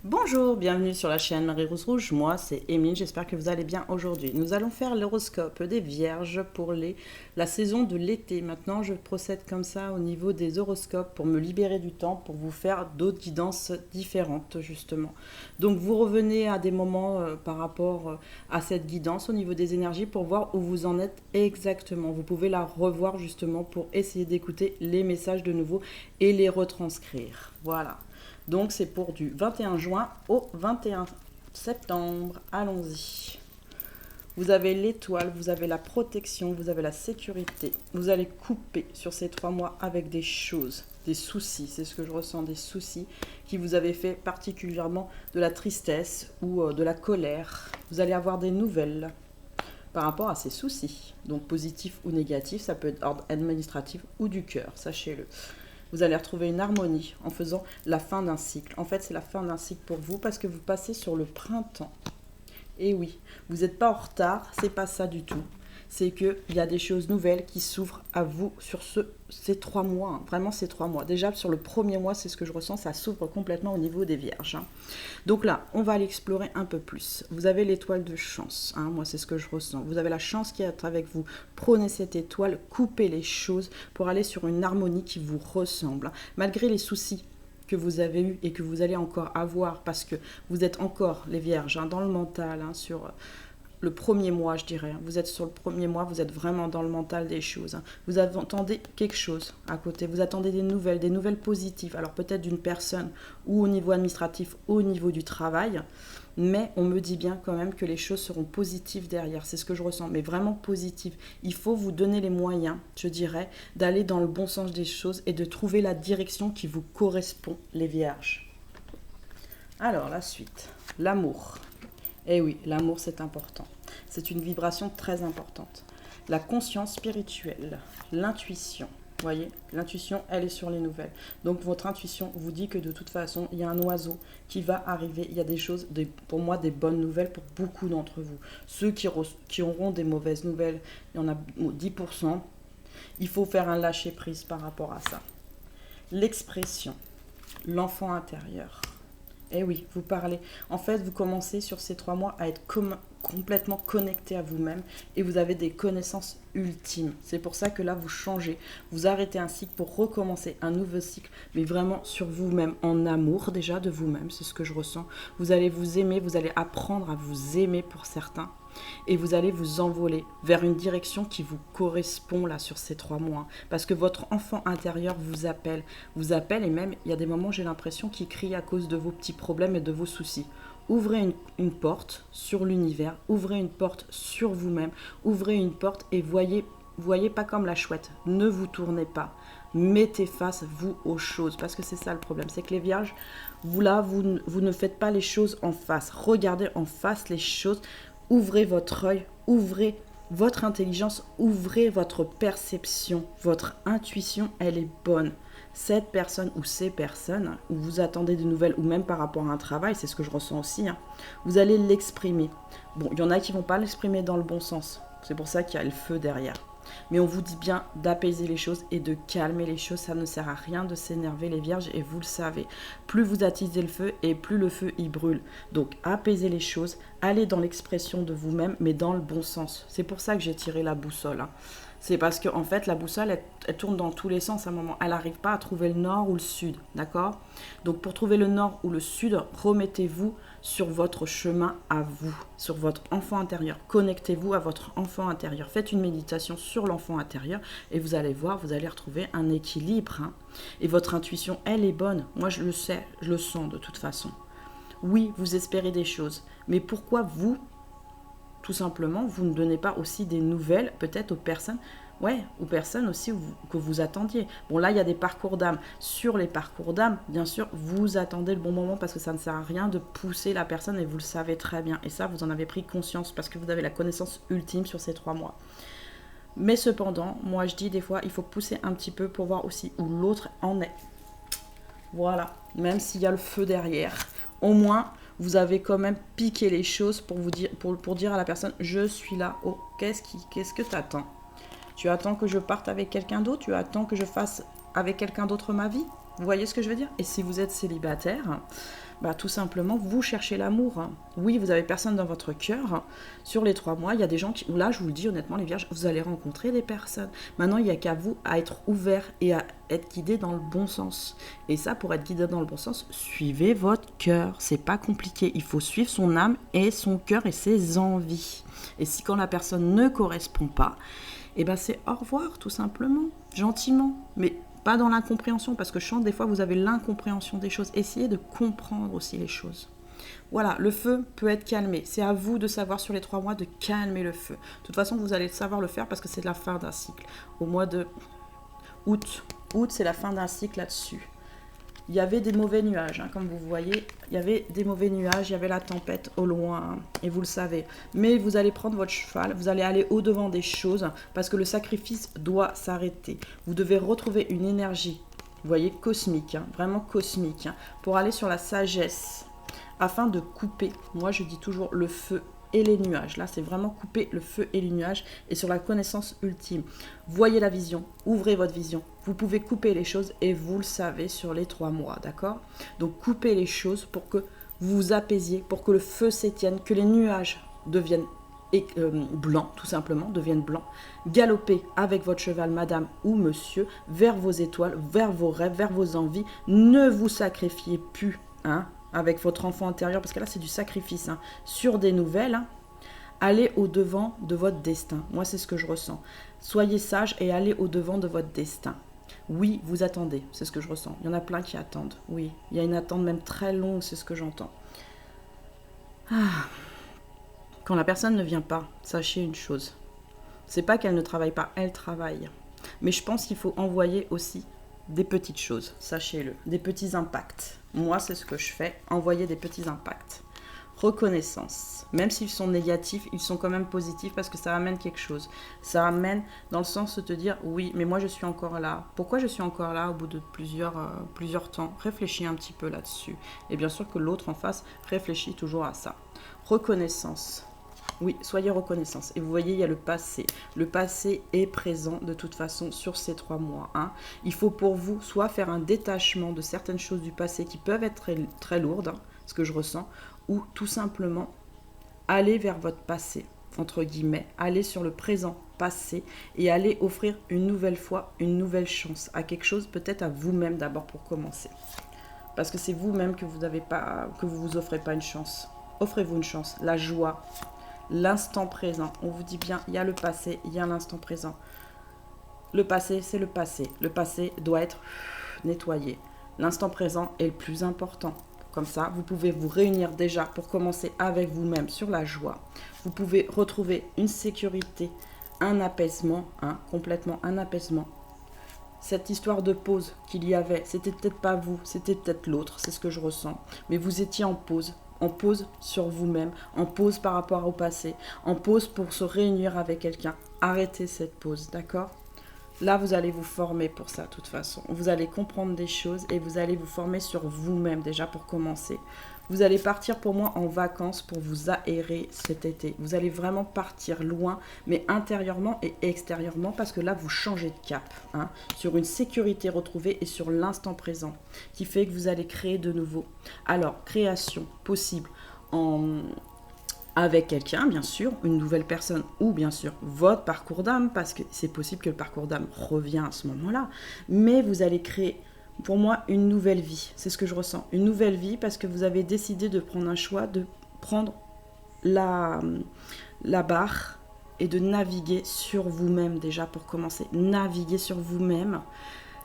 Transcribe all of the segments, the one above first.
Bonjour, bienvenue sur la chaîne Marie-Rose Rouge, moi c'est Émile, j'espère que vous allez bien aujourd'hui. Nous allons faire l'horoscope des Vierges pour la saison de l'été. Maintenant je procède comme ça au niveau des horoscopes pour me libérer du temps, pour vous faire d'autres guidances différentes justement. Donc vous revenez à des moments par rapport à cette guidance au niveau des énergies pour voir où vous en êtes exactement. Vous pouvez la revoir justement pour essayer d'écouter les messages de nouveau et les retranscrire. Voilà. Donc c'est pour du 21 juin au 21 septembre. Allons-y. Vous avez l'étoile, vous avez la protection, vous avez la sécurité. Vous allez couper sur ces 3 mois avec des choses, des soucis. C'est ce que je ressens, des soucis qui vous avaient fait particulièrement de la tristesse ou de la colère. Vous allez avoir des nouvelles par rapport à ces soucis. Donc positifs ou négatifs, ça peut être ordre administratif ou du cœur, sachez-le. Vous allez retrouver une harmonie en faisant la fin d'un cycle. En fait, c'est la fin d'un cycle pour vous parce que vous passez sur le printemps. Et oui, vous n'êtes pas en retard, c'est pas ça du tout. C'est qu'il y a des choses nouvelles qui s'ouvrent à vous sur ces 3 mois. Hein. Vraiment, ces 3 mois. Déjà, sur le premier mois, c'est ce que je ressens, ça s'ouvre complètement au niveau des Vierges. Hein. Donc là, on va aller explorer un peu plus. Vous avez l'étoile de chance. Hein. Moi, c'est ce que je ressens. Vous avez la chance qui est avec vous. Prenez cette étoile, coupez les choses pour aller sur une harmonie qui vous ressemble. Hein. Malgré les soucis que vous avez eu et que vous allez encore avoir parce que vous êtes encore les Vierges dans le mental, sur le premier mois, je dirais. Vous êtes sur le premier mois, vous êtes vraiment dans le mental des choses. Vous attendez quelque chose à côté, vous attendez des nouvelles positives. Alors peut-être d'une personne ou au niveau administratif ou au niveau du travail, mais on me dit bien quand même que les choses seront positives derrière. C'est ce que je ressens, mais vraiment positives. Il faut vous donner les moyens, je dirais, d'aller dans le bon sens des choses et de trouver la direction qui vous correspond, les Vierges. Alors, la suite. L'amour. Eh oui, l'amour, c'est important. C'est une vibration très importante. La conscience spirituelle, l'intuition. Vous voyez, l'intuition, elle est sur les nouvelles. Donc, votre intuition vous dit que de toute façon, il y a un oiseau qui va arriver. Il y a des choses, pour moi, des bonnes nouvelles pour beaucoup d'entre vous. Ceux qui auront des mauvaises nouvelles, il y en a 10%. Il faut faire un lâcher-prise par rapport à ça. L'expression, l'enfant intérieur. Eh oui, vous parlez. En fait, vous commencez sur ces 3 mois à être complètement connecté à vous-même et vous avez des connaissances ultimes. C'est pour ça que là, vous changez. Vous arrêtez un cycle pour recommencer un nouveau cycle, mais vraiment sur vous-même, en amour déjà de vous-même. C'est ce que je ressens. Vous allez vous aimer, vous allez apprendre à vous aimer pour certains. Et vous allez vous envoler vers une direction qui vous correspond là sur ces 3 mois. Parce que votre enfant intérieur vous appelle et même il y a des moments j'ai l'impression qu'il crie à cause de vos petits problèmes et de vos soucis. Ouvrez une porte sur l'univers, ouvrez une porte sur vous-même, ouvrez une porte et voyez pas comme la chouette, ne vous tournez pas. Mettez face, vous, aux choses. Parce que c'est ça le problème. C'est que les Vierges, vous ne faites pas les choses en face. Regardez en face les choses. Ouvrez votre œil, ouvrez votre intelligence, ouvrez votre perception. Votre intuition, elle est bonne. Cette personne ou ces personnes, où vous attendez des nouvelles, ou même par rapport à un travail, c'est ce que je ressens aussi, vous allez l'exprimer. Bon, il y en a qui ne vont pas l'exprimer dans le bon sens. C'est pour ça qu'il y a le feu derrière. Mais on vous dit bien d'apaiser les choses et de calmer les choses. Ça ne sert à rien de s'énerver les Vierges et vous le savez. Plus vous attisez le feu et plus le feu y brûle. Donc apaisez les choses, allez dans l'expression de vous-même mais dans le bon sens. C'est pour ça que j'ai tiré la boussole. C'est parce que en fait la boussole elle tourne dans tous les sens à un moment. Elle n'arrive pas à trouver le nord ou le sud, d'accord? Donc pour trouver le nord ou le sud, remettez-vous sur votre chemin à vous, sur votre enfant intérieur. Connectez-vous à votre enfant intérieur. Faites une méditation sur l'enfant intérieur et vous allez voir, vous allez retrouver un équilibre. Et votre intuition, elle est bonne. Moi, je le sais, je le sens de toute façon. Oui, vous espérez des choses. Mais pourquoi vous, tout simplement, vous ne donnez pas aussi des nouvelles, peut-être aux personnes aussi que vous attendiez. Bon, là, il y a des parcours d'âme. Sur les parcours d'âme, bien sûr, vous attendez le bon moment parce que ça ne sert à rien de pousser la personne et vous le savez très bien. Et ça, vous en avez pris conscience parce que vous avez la connaissance ultime sur ces 3 mois. Mais cependant, moi, je dis des fois, il faut pousser un petit peu pour voir aussi où l'autre en est. Voilà, même s'il y a le feu derrière. Au moins, vous avez quand même piqué les choses pour dire à la personne, je suis là. Oh, qu'est-ce que tu attends? Tu attends que je parte avec quelqu'un d'autre? Tu attends que je fasse avec quelqu'un d'autre ma vie? Vous voyez ce que je veux dire? Et si vous êtes célibataire, Bah, tout simplement, vous cherchez l'amour, hein. Oui, vous avez personne dans votre cœur, hein. Sur les 3 mois, il y a des gens qui, là, je vous le dis honnêtement, les vierges, vous allez rencontrer des personnes. Maintenant, il n'y a qu'à vous à être ouvert et à être guidé dans le bon sens. Et ça, pour être guidé dans le bon sens, suivez votre cœur. C'est pas compliqué. Il faut suivre son âme et son cœur et ses envies. Et si quand la personne ne correspond pas, eh ben c'est au revoir, tout simplement, gentiment. Mais pas dans l'incompréhension, parce que je sens des fois vous avez l'incompréhension des choses. Essayez de comprendre aussi les choses. Voilà, le feu peut être calmé. C'est à vous de savoir sur les 3 mois de calmer le feu. De toute façon, vous allez savoir le faire parce que c'est la fin d'un cycle. Au mois de août, c'est la fin d'un cycle là-dessus. Il y avait des mauvais nuages, hein, comme vous voyez. Il y avait des mauvais nuages, il y avait la tempête au loin, hein, et vous le savez. Mais vous allez prendre votre cheval, vous allez aller au-devant des choses, parce que le sacrifice doit s'arrêter. Vous devez retrouver une énergie, vous voyez, cosmique, hein, vraiment cosmique, hein, pour aller sur la sagesse, afin de couper, moi je dis toujours le feu et les nuages. Là, c'est vraiment couper le feu et les nuages et sur la connaissance ultime. Voyez la vision, ouvrez votre vision. Vous pouvez couper les choses et vous le savez sur les 3 mois, d'accord? Donc, coupez les choses pour que vous vous apaisiez, pour que le feu s'étienne, que les nuages deviennent blancs, tout simplement, deviennent blancs. Galopez avec votre cheval, madame ou monsieur, vers vos étoiles, vers vos rêves, vers vos envies. Ne vous sacrifiez plus, hein, avec votre enfant intérieur, parce que là c'est du sacrifice, hein, sur des nouvelles, hein. Allez au-devant de votre destin. Moi c'est ce que je ressens. Soyez sage et allez au-devant de votre destin. Oui, vous attendez, c'est ce que je ressens. Il y en a plein qui attendent, oui. Il y a une attente même très longue, c'est ce que j'entends. Quand la personne ne vient pas, sachez une chose. C'est pas qu'elle ne travaille pas, elle travaille. Mais je pense qu'il faut envoyer aussi des petites choses, sachez-le, des petits impacts. Moi, c'est ce que je fais, envoyer des petits impacts. Reconnaissance. Même s'ils sont négatifs, ils sont quand même positifs parce que ça amène quelque chose. Ça amène dans le sens de te dire, oui, mais moi je suis encore là. Pourquoi je suis encore là au bout de plusieurs temps? Réfléchis un petit peu là-dessus. Et bien sûr que l'autre en face réfléchit toujours à ça. Reconnaissance. Oui, soyez reconnaissance. Et vous voyez, il y a le passé. Le passé est présent de toute façon sur ces 3 mois, hein. Il faut pour vous soit faire un détachement de certaines choses du passé qui peuvent être très, très lourdes, hein, ce que je ressens, ou tout simplement aller vers votre passé, entre guillemets, aller sur le présent passé et aller offrir une nouvelle fois, une nouvelle chance à quelque chose, peut-être à vous-même d'abord pour commencer. Parce que c'est vous-même que vous offrez pas une chance. Offrez-vous une chance, la joie, l'instant présent. On vous dit bien, il y a le passé, il y a l'instant présent. Le passé, c'est le passé. Le passé doit être nettoyé. L'instant présent est le plus important. Comme ça, vous pouvez vous réunir déjà pour commencer avec vous-même sur la joie. Vous pouvez retrouver une sécurité, un apaisement, hein, complètement un apaisement. Cette histoire de pause qu'il y avait, c'était peut-être pas vous, c'était peut-être l'autre, c'est ce que je ressens. Mais vous étiez en pause sur vous-même, en pause par rapport au passé, en pause pour se réunir avec quelqu'un. Arrêtez cette pause, d'accord ? Là, vous allez vous former pour ça, de toute façon. Vous allez comprendre des choses et vous allez vous former sur vous-même déjà pour commencer. Vous allez partir pour moi en vacances pour vous aérer cet été. Vous allez vraiment partir loin, mais intérieurement et extérieurement, parce que là, vous changez de cap, hein, sur une sécurité retrouvée et sur l'instant présent, qui fait que vous allez créer de nouveau. Alors, création possible avec quelqu'un, bien sûr, une nouvelle personne ou bien sûr votre parcours d'âme, parce que c'est possible que le parcours d'âme revient à ce moment-là, mais vous allez créer, pour moi, une nouvelle vie. C'est ce que je ressens, une nouvelle vie, parce que vous avez décidé de prendre un choix, de prendre la barre et de naviguer sur vous-même déjà pour commencer. Naviguer sur vous-même.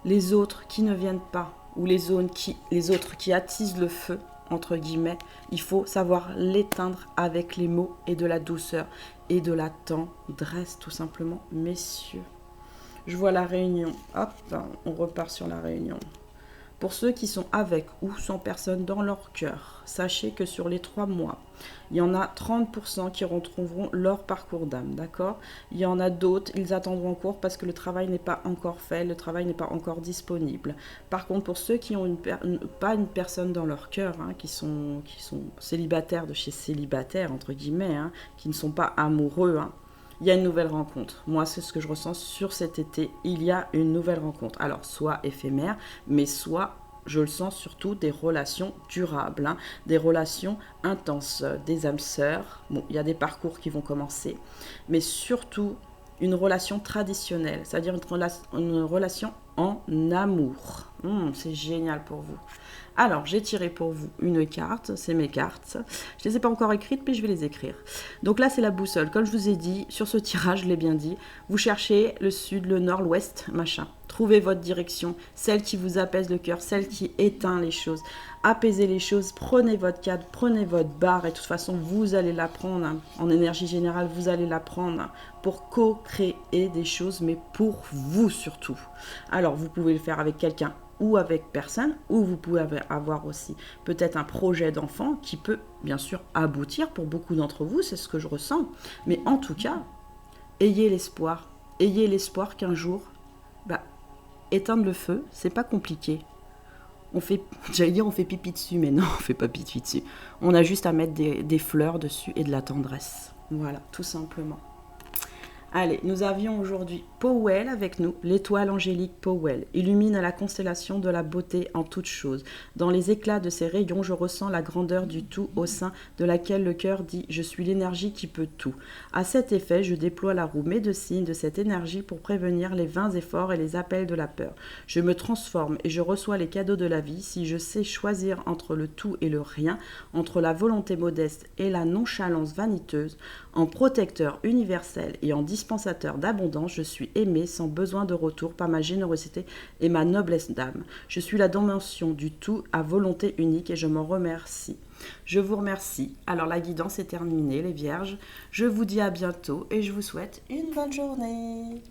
Les autres qui ne viennent pas, ou les autres qui attisent le feu, entre guillemets, il faut savoir l'éteindre avec les mots et de la douceur et de la tendresse, tout simplement, messieurs. Je vois la réunion. Hop, on repart sur la réunion. Pour ceux qui sont avec ou sans personne dans leur cœur, sachez que sur les 3 mois, il y en a 30% qui retrouveront leur parcours d'âme, d'accord ? Il y en a d'autres, ils attendront en cours parce que le travail n'est pas encore fait, le travail n'est pas encore disponible. Par contre, pour ceux qui n'ont pas une personne dans leur cœur, hein, qui sont célibataires de chez célibataires, entre guillemets, hein, qui ne sont pas amoureux, hein, il y a une nouvelle rencontre. Moi, c'est ce que je ressens sur cet été. Il y a une nouvelle rencontre. Alors, soit éphémère, mais soit je le sens surtout des relations durables, hein, des relations intenses, des âmes sœurs. Bon, il y a des parcours qui vont commencer, mais surtout une relation traditionnelle, c'est-à-dire une relation en amour. C'est génial pour vous. Alors, j'ai tiré pour vous une carte, c'est mes cartes. Je ne les ai pas encore écrites, mais je vais les écrire. Donc là, c'est la boussole. Comme je vous ai dit, sur ce tirage, je l'ai bien dit, vous cherchez le sud, le nord, l'ouest, machin. Trouvez votre direction, celle qui vous apaise le cœur, celle qui éteint les choses. Apaisez les choses, prenez votre cadre, prenez votre barre, et de toute façon, vous allez la prendre. Hein. En énergie générale, vous allez la prendre hein, pour co-créer des choses, mais pour vous surtout. Alors, vous pouvez le faire avec quelqu'un ou avec personne, ou vous pouvez avoir aussi peut-être un projet d'enfant qui peut bien sûr aboutir pour beaucoup d'entre vous, c'est ce que je ressens. Mais en tout cas, ayez l'espoir qu'un jour, éteindre le feu, c'est pas compliqué. On fait pipi dessus, mais non, on fait pas pipi dessus. On a juste à mettre des fleurs dessus et de la tendresse. Voilà, tout simplement. Allez, nous avions aujourd'hui Powell avec nous, l'étoile angélique Powell, illumine la constellation de la beauté en toutes choses. Dans les éclats de ses rayons, je ressens la grandeur du tout au sein de laquelle le cœur dit « Je suis l'énergie qui peut tout ». À cet effet, je déploie la roue médecine de cette énergie pour prévenir les vains efforts et les appels de la peur. Je me transforme et je reçois les cadeaux de la vie si je sais choisir entre le tout et le rien, entre la volonté modeste et la nonchalance vaniteuse. En protecteur universel et en dispensateur d'abondance, je suis aimé sans besoin de retour par ma générosité et ma noblesse d'âme. Je suis la dimension du tout à volonté unique et je m'en remercie. Je vous remercie. Alors la guidance est terminée, les vierges. Je vous dis à bientôt et je vous souhaite une bonne journée.